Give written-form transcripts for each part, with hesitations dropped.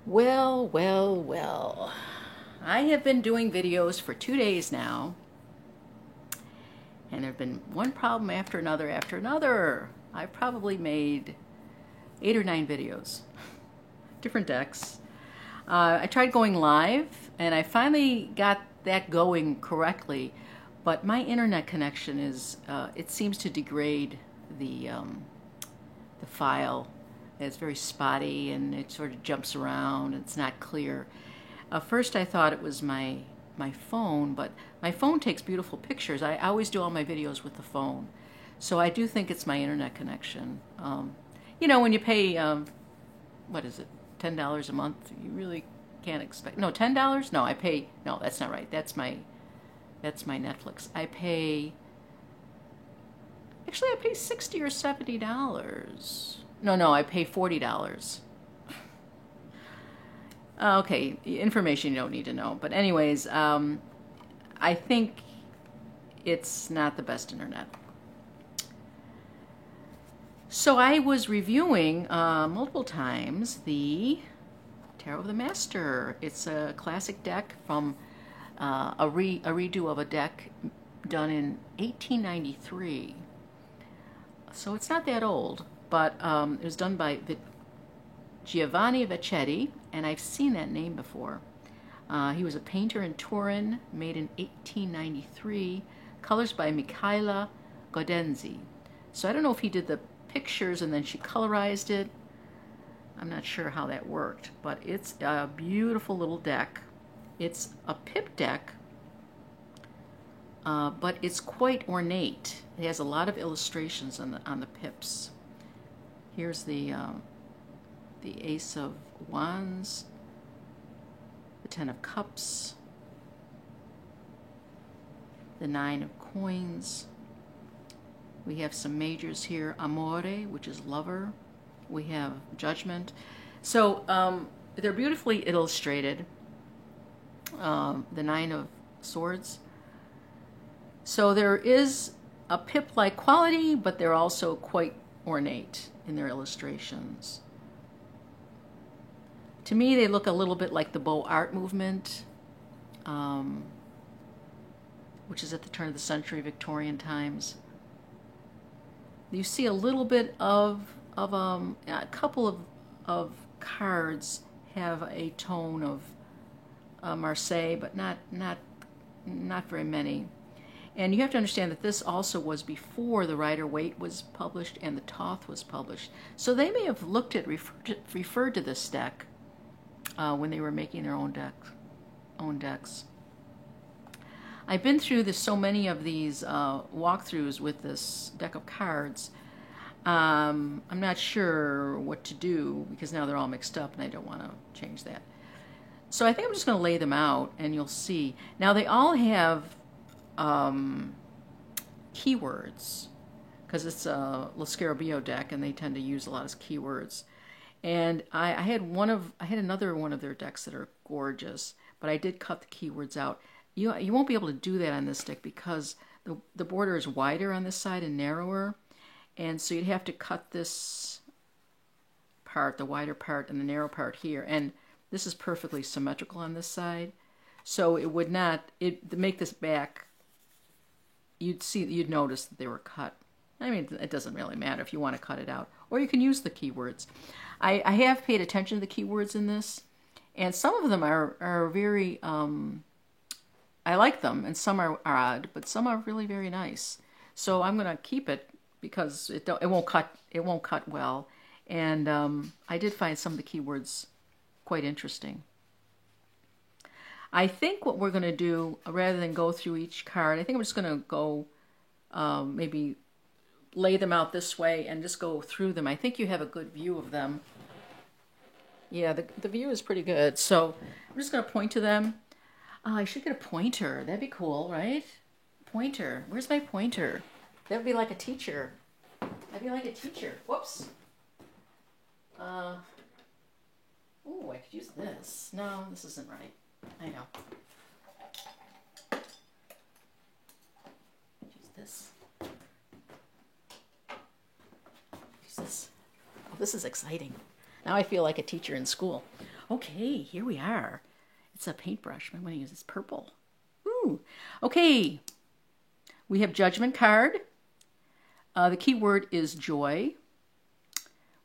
Well, well, well. I have been doing videos for 2 days now, and there have been one problem after another after another. I've probably made 8 or 9 videos, different decks. I tried going live, and I finally got that going correctly, but my internet connection it seems to degrade the file. It's very spotty and it sort of jumps around. It's not clear. First, I thought it was my phone, but my phone takes beautiful pictures. I always do all my videos with the phone, so I do think it's my internet connection. When you pay what is it, $10 a month, you really can't expect. No, $10? No, I pay. No, that's not right. That's my Netflix. I pay $60 or $70. No, I pay $40. Okay, information you don't need to know. But anyways, I think it's not the best internet. So I was reviewing multiple times the Tarot of the Master. It's a classic deck from a redo of a deck done in 1893. So it's not that old, but it was done by Giovanni Vecchetti, and I've seen that name before. He was a painter in Turin, made in 1893, colors by Michaela Gaudenzi. So I don't know if he did the pictures and then she colorized it. I'm not sure how that worked, but it's a beautiful little deck. It's a pip deck, but it's quite ornate. It has a lot of illustrations on the pips. Here's the Ace of Wands, the Ten of Cups, the Nine of Coins. We have some majors here, Amore, which is lover. We have Judgment. So they're beautifully illustrated. The Nine of Swords. So there is a pip-like quality, but they're also quite ornate in their illustrations. To me, they look a little bit like the Beaux Art movement, which is at the turn of the century, Victorian times. You see a little bit of a couple of cards have a tone of Marseille, but not very many. And you have to understand that this also was before the Rider-Waite was published and the Thoth was published. So they may have referred to this deck when they were making their own decks. I've been through so many of these walkthroughs with this deck of cards. I'm not sure what to do because now they're all mixed up and I don't want to change that. So I think I'm just going to lay them out and you'll see. Now they all have keywords because it's a Lo Scarabeo deck and they tend to use a lot of keywords. And I had another one of their decks that are gorgeous, but I did cut the keywords out. You won't be able to do that on this deck because the border is wider on this side and narrower, and so you'd have to cut this part, the wider part, and the narrow part here. And this is perfectly symmetrical on this side, so it would not to make this back. You'd notice that they were cut. I mean, it doesn't really matter if you want to cut it out, or you can use the keywords. I have paid attention to the keywords in this, and some of them are very. I like them, and some are odd, but some are really very nice. So I'm going to keep it because it won't cut well, and I did find some of the keywords quite interesting. I think what we're going to do, rather than go through each card, I think I'm just going to go maybe lay them out this way and just go through them. I think you have a good view of them. Yeah, the view is pretty good. So I'm just going to point to them. Oh, I should get a pointer. That'd be cool, right? Pointer. Where's my pointer? That would be like a teacher. I'd be like a teacher. Whoops. Oh, I could use this. No, this isn't right. I know. Use this. Use this. Oh, this is exciting. Now I feel like a teacher in school. Okay, here we are. It's a paintbrush. I'm going to use this purple. Ooh. Okay. We have Judgment card. The key word is joy.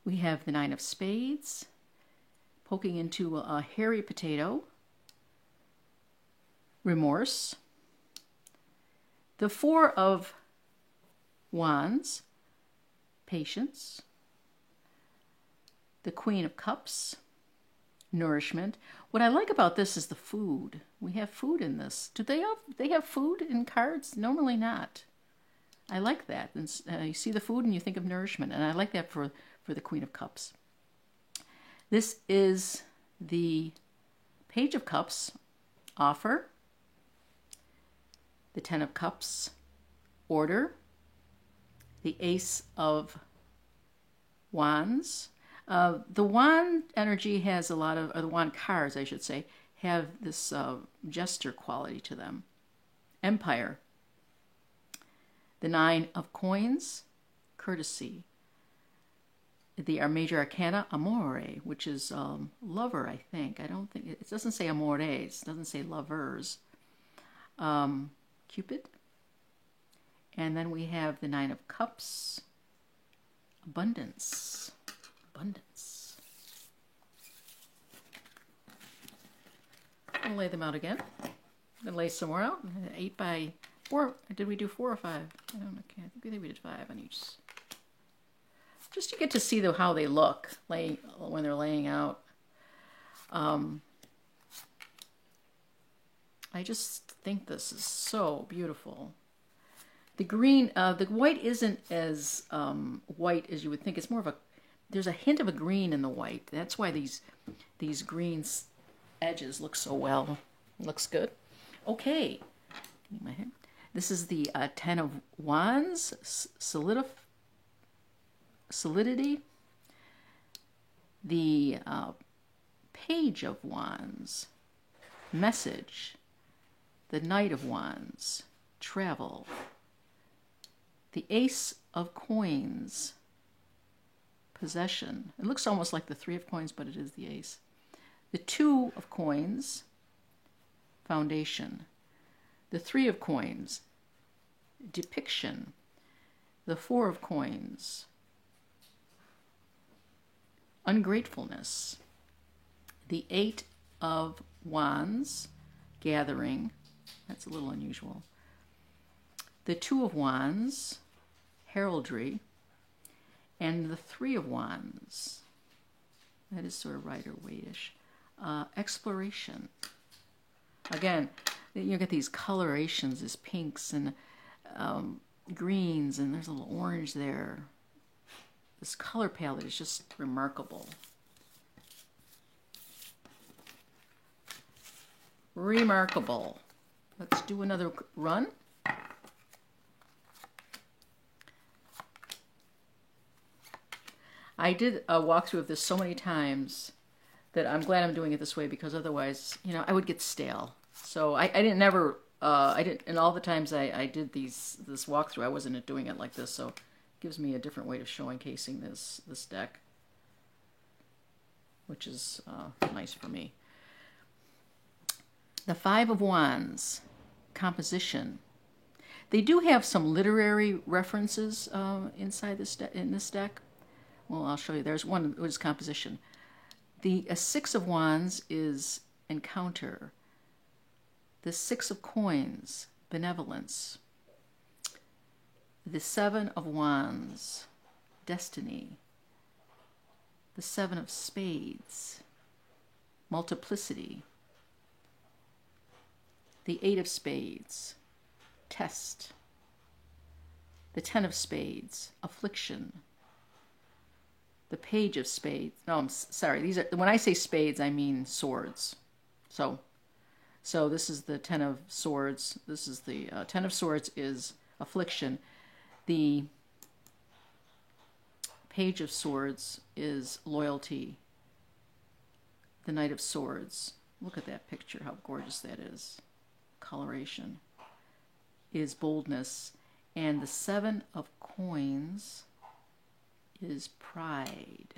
We have the 9 of Spades, poking into a hairy potato. Remorse. The 4 of Wands, patience. The Queen of Cups, nourishment. What I like about this is the food. We have food in this. Do they have food in cards? Normally not. I like that. And, you see the food and you think of nourishment, and I like that for the Queen of Cups. This is the Page of Cups, offer. The 10 of Cups, order. The Ace of Wands. The wand energy has a lot of, or the wand cards, I should say, have this jester quality to them. Empire. The 9 of Coins, courtesy. The major arcana, amore, which is lover, I think. I don't think, it doesn't say amores, it doesn't say lovers. Cupid. And then we have the 9 of Cups, abundance. Abundance. I'll lay them out again. I'm going to lay some more out. 8 by 4. Did we do 4 or 5? I don't know. I think we did 5 on each. Just to get to see how they look when they're laying out. I just think this is so beautiful. The green, the white isn't as white as you would think. It's more of a, there's a hint of a green in the white. That's why these green edges look so well. Looks good. Okay. This is the 10 of Wands, solidity. The Page of Wands, message. The Knight of Wands, travel. The Ace of Coins, possession. It looks almost like the 3 of Coins, but it is the Ace. The 2 of Coins, foundation. The 3 of Coins, depiction. The 4 of Coins, ungratefulness. The 8 of Wands, gathering. That's a little unusual. The 2 of Wands, heraldry. And the 3 of Wands, that is sort of Rider-Waite-ish, exploration. Again, you get these colorations, these pinks and greens, and there's a little orange there. This color palette is just remarkable. Remarkable. Let's do another run. I did a walkthrough of this so many times that I'm glad I'm doing it this way, because otherwise, you know, I would get stale. So I didn't, and all the times I did this walkthrough, I wasn't doing it like this, so it gives me a different way of showcasing this deck, which is nice for me. The 5 of Wands, composition. They do have some literary references inside in this deck. Well, I'll show you. There's one, which is composition. The 6 of Wands is encounter. The 6 of Coins, benevolence. The 7 of Wands, destiny. The 7 of Spades, multiplicity. The 8 of Spades, test. The 10 of Spades, affliction. The Page of Spades. No, I'm sorry. These are, when I say spades, I mean swords. So this is the 10 of Swords. This is the 10 of Swords is affliction. The Page of Swords is loyalty. The Knight of Swords. Look at that picture, how gorgeous that is. Coloration is boldness. And the 7 of Coins is pride.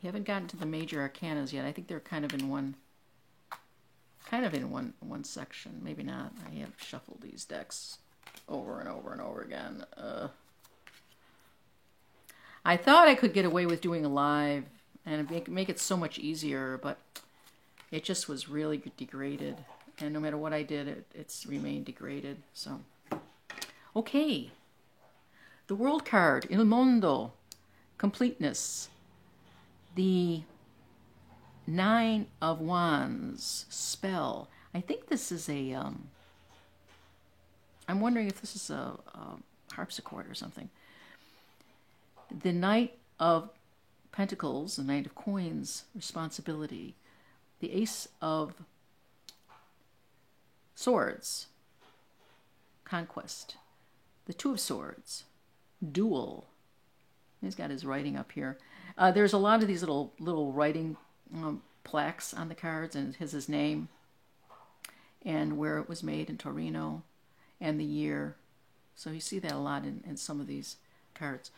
haven't gotten to the major arcanas yet. I think they're kind of in one section. Maybe not. I have shuffled these decks over and over and over again. I thought I could get away with doing a live and make it so much easier, but it just was really degraded. And no matter what I did, it's remained degraded. So, okay. The World card, Il Mondo, completeness. The Nine of Wands, spell. I think this is a, I'm wondering if this is a harpsichord or something. The Knight of Pentacles, the Knight of Coins, responsibility. The Ace of Swords, conquest. The Two of Swords, duel. He's got his writing up here. There's a lot of these little writing plaques on the cards, and it has his name and where it was made in Torino and the year. So you see that a lot in some of these cards.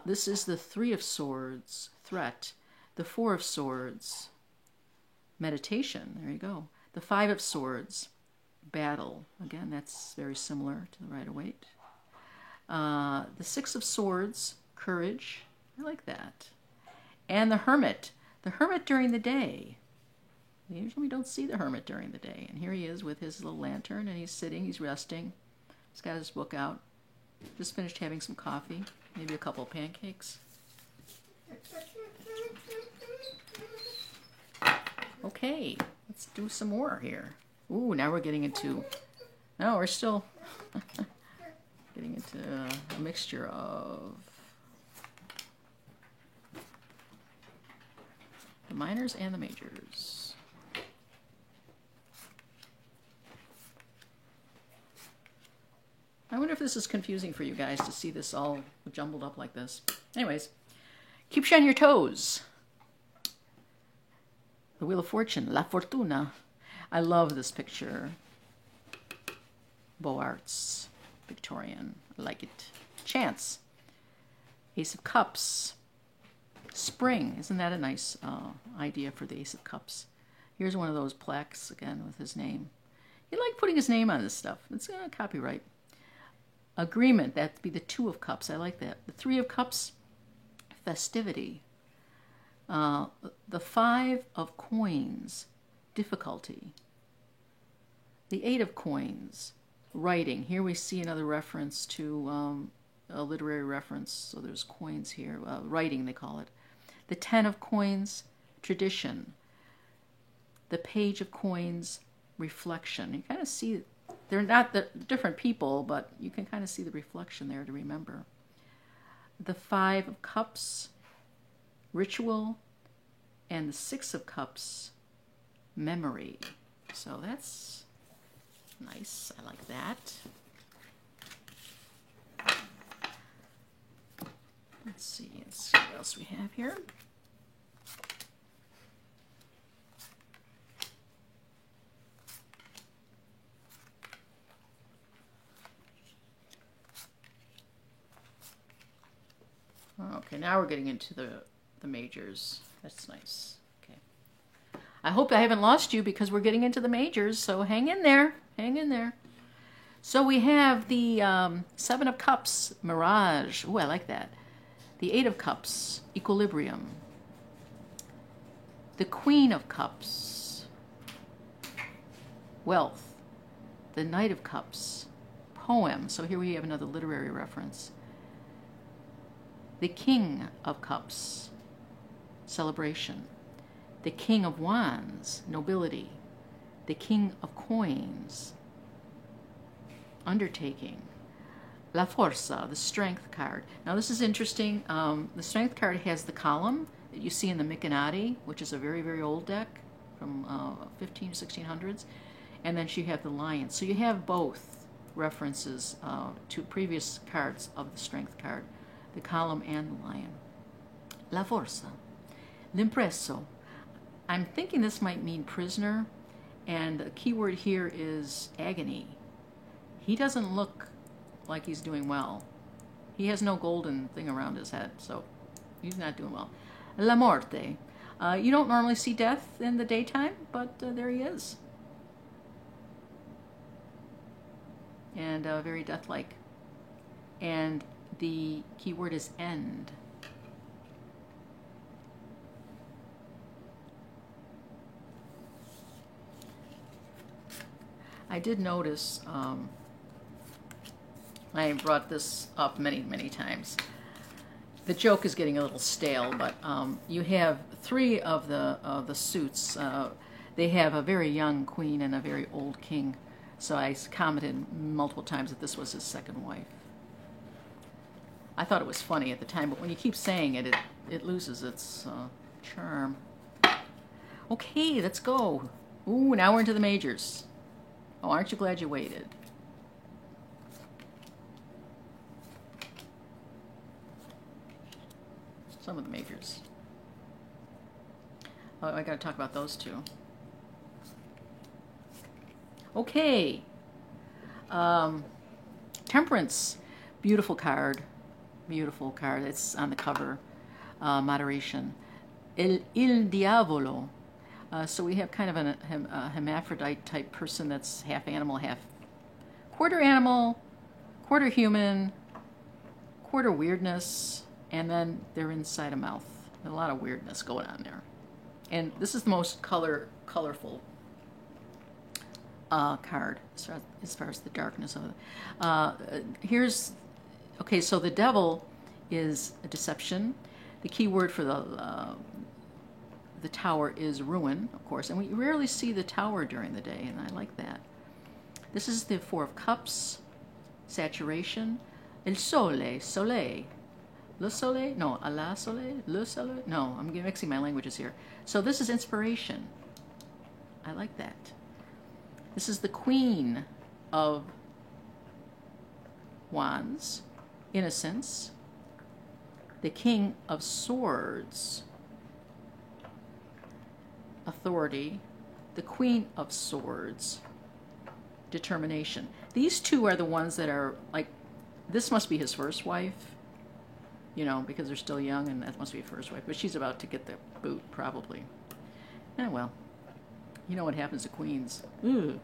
This is the Three of Swords, threat. The Four of Swords, meditation. There you go. The Five of Swords, battle. Again, that's very similar to the Rider-Waite. The Six of Swords, courage. I like that. And the Hermit during the day. Usually we don't see the Hermit during the day. And here he is with his little lantern, and he's sitting, he's resting. He's got his book out. Just finished having some coffee, maybe a couple of pancakes. Okay, let's do some more here. Ooh, now we're getting into... No, we're still getting into a mixture of the minors and the majors. I wonder if this is confusing for you guys to see this all jumbled up like this. Anyways, keep you on your toes. The Wheel of Fortune, La Fortuna. I love this picture. Beaux Arts, Victorian, I like it. Chance, Ace of Cups, Spring. Isn't that a nice idea for the Ace of Cups? Here's one of those plaques again with his name. He liked putting his name on this stuff. It's copyright. Agreement, that'd be the Two of Cups. I like that. The Three of Cups, festivity. The Five of Coins, difficulty. The Eight of Coins, writing. Here we see another reference to a literary reference. So there's coins here. Writing, they call it. The Ten of Coins, tradition. The Page of Coins, reflection. You kind of see, they're not the different people, but you can kind of see the reflection there to remember. The Five of Cups, ritual. And the Six of Cups, memory. So that's nice. I like that. Let's see what else we have here. Okay, now we're getting into the majors. That's nice. Okay. I hope I haven't lost you because we're getting into the majors, so hang in there. Hang in there. So we have the Seven of Cups, Mirage. Ooh, I like that. The Eight of Cups, Equilibrium. The Queen of Cups, Wealth. The Knight of Cups, Poem. So here we have another literary reference. The King of Cups, celebration. The King of Wands, nobility. The King of Coins, undertaking. La Forza, the Strength card. Now this is interesting. The Strength card has the column that you see in the Myconati, which is a very, very old deck from 1600s. And then you have the Lion. So you have both references to previous cards of the Strength card, the column and the Lion. La Forza. L'impresso. I'm thinking this might mean prisoner, and the key word here is agony. He doesn't look like he's doing well. He has no golden thing around his head, so he's not doing well. La Morte. You don't normally see death in the daytime, but there he is. And very death-like. And the key word is end. I did notice, I brought this up many, many times. The joke is getting a little stale, but you have three of the suits. They have a very young queen and a very old king. So I commented multiple times that this was his second wife. I thought it was funny at the time, but when you keep saying it, it loses its charm. Okay, let's go. Ooh, now we're into the majors. Oh, aren't you glad you waited? Some of the majors. Oh, I gotta talk about those two. Okay. Temperance. Beautiful card. Beautiful card. It's on the cover. Moderation. Il Diavolo. So we have kind of a hermaphrodite type person that's half animal, quarter human, quarter weirdness, and then they're inside a mouth. A lot of weirdness going on there. And this is the most colorful card as far as the darkness of it. Okay, so the devil is a deception. The key word for the tower is ruin, of course, and we rarely see the tower during the day, and I like that. This is the Four of Cups, saturation, il sole, soleil, le soleil, no, à la soleil, le soleil, no, I'm mixing my languages here. So this is inspiration. I like that. This is the Queen of Wands, innocence, the King of Swords, authority, the Queen of Swords, determination. These two are the ones that are like, this must be his first wife, you know, because they're still young, and that must be first wife, but she's about to get the boot, probably. Eh, well, you know what happens to queens. Ooh.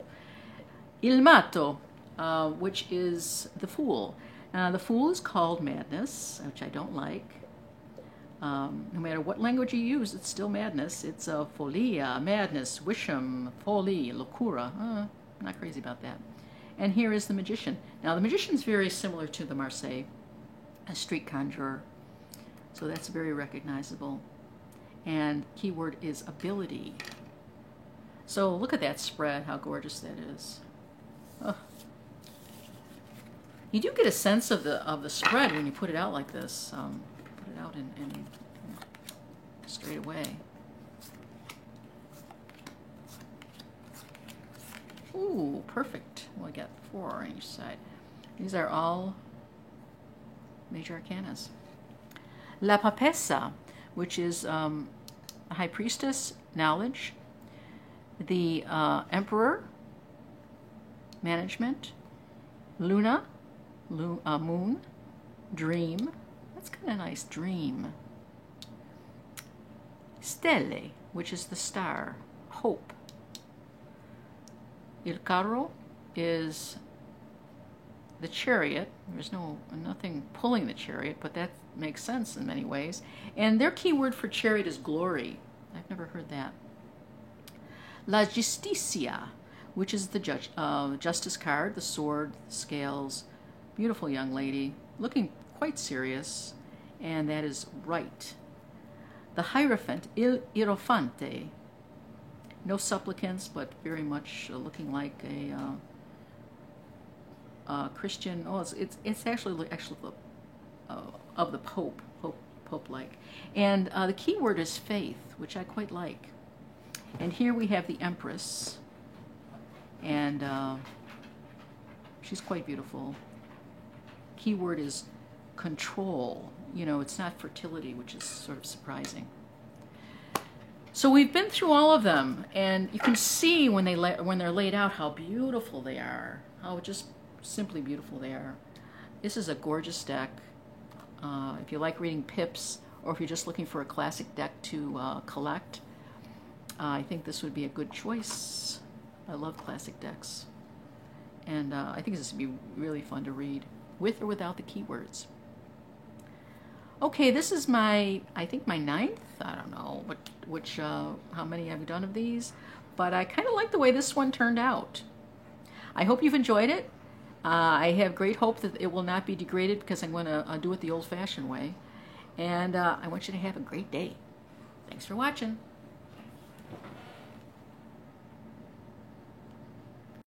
Il matto, which is the fool. The fool is called madness, which I don't like. No matter what language you use, it's still madness. It's folia, madness, wisdom, folie, locura. I'm not crazy about that. And here is the magician. Now, the magician is very similar to the Marseille, a street conjurer. So that's very recognizable. And keyword is ability. So look at that spread, how gorgeous that is. Oh. You do get a sense of the spread when you put it out like this. Put it out and straight away. Ooh, perfect. Well, I got 4 on each side. These are all major arcanas. La Papessa, which is High Priestess, knowledge. The Emperor, management. Luna, moon. Dream. That's kind of nice, dream. Stelle, which is the star, hope. Il carro is the chariot. There's nothing pulling the chariot, but that makes sense in many ways. And their key word for chariot is glory. I've never heard that. La Giustizia, which is the justice card, the sword, the scales. Beautiful young lady, looking quite serious, and that is right. The Hierophant, Il Hierofante. No supplicants, but very much looking like a Christian. Oh, it's actually of the Pope-like. And the key word is faith, which I quite like. And here we have the Empress, and she's quite beautiful. Keyword is control. You know, it's not fertility, which is sort of surprising. So we've been through all of them, and you can see when they're laid out how beautiful they are, how just simply beautiful they are. This is a gorgeous deck. If you like reading pips or if you're just looking for a classic deck to collect, I think this would be a good choice. I love classic decks. And I think this would be really fun to read, with or without the keywords. Okay, this is my, I think my 9th. I don't know how many I've done of these, but I kind of like the way this one turned out. I hope you've enjoyed it. I have great hope that it will not be degraded because I'm going to do it the old-fashioned way. And I want you to have a great day. Thanks for watching.